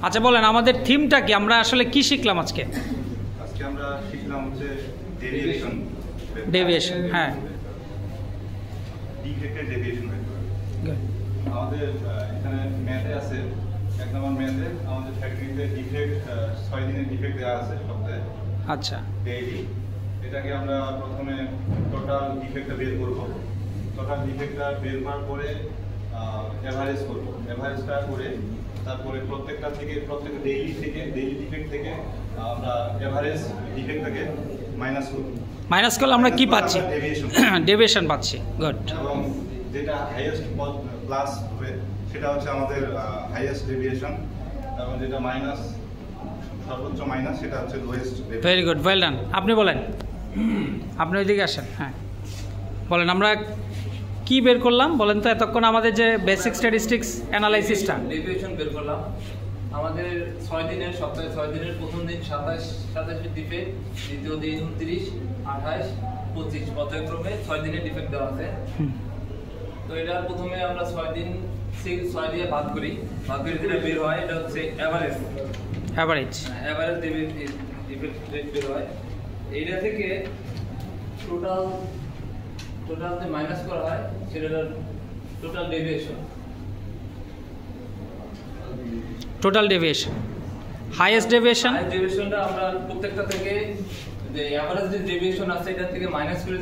আচ্ছা বলেন আমাদের থিমটা কি, আমরা আসলে কি শিখলাম আজকে? আজকে আমরা শিখলাম হচ্ছে ডেভিয়েশন। ডেভিয়েশন, হ্যাঁ। ডিফেক্টের ডেভিয়েশন বের করা। Good. আমাদের এখানে ম্যাথে আছে, এক নম্বর ম্যাথে আমাদের ফ্যাক্টরিতে ডিফেক্ট 6 দিনের ডিফেক্ট দেওয়া আছে সপ্তাহে। আচ্ছা, ডেইলি এটাকে আমরা প্রথমে টোটাল ডিফেক্টটা বের করব। টোটাল ডিফেক্টটা বের করার পরে এভারেজ করব। এভারেজটা করে তারপরে প্রত্যেকটা ডেইলি ডিফেক্ট থেকে আমরা এভারেজ ডিফেক্টটাকে মাইনাস করব। মাইনাস করলে আমরা কি পাচ্ছি? ডেভিয়েশন পাচ্ছি। গুড। এবং যেটা হাইয়েস্ট প্লাস হবে সেটা হচ্ছে আমাদের হাইয়েস্ট ডেভিয়েশন, এবং যেটা মাইনাস সর্বোচ্চ মাইনাস সেটা হচ্ছে lowest. Very good, well done. আপনি বলেন, আপনি ওইদিকে আসেন। হ্যাঁ বলেন, আমরা কি বের করলাম বলেন তো এতক্ষণ? আমাদের যে বেসিক স্ট্যাটিস্টিক্স অ্যানালাইসিসটা ডেভিয়েশন বের করলাম। আমাদের 6 দিনের সপ্তাহে 6 দিনের প্রথম দিন 27 ডিফেক্ট, দ্বিতীয় দিন 29, 28, 25 পর্যায়ক্রমে 6 দিনের ডিফেক্ট দেওয়া আছে। তো এটা প্রথমে আমরা 6 দিয়ে ভাগ করি যেটা বের হয় এটা হচ্ছে এভারেজ ডিফেক্ট রেট বের হয়। এইটা থেকে টোটাল যে মাইনাস করা হয় সেটা টোটাল ডেভিয়েশন। হাইয়েস্ট ডেভিয়েশনটা আমরা প্রত্যেকটা থেকে যে এভারেজ যে ডেভিয়েশন আছে এটা থেকে মাইনাস করে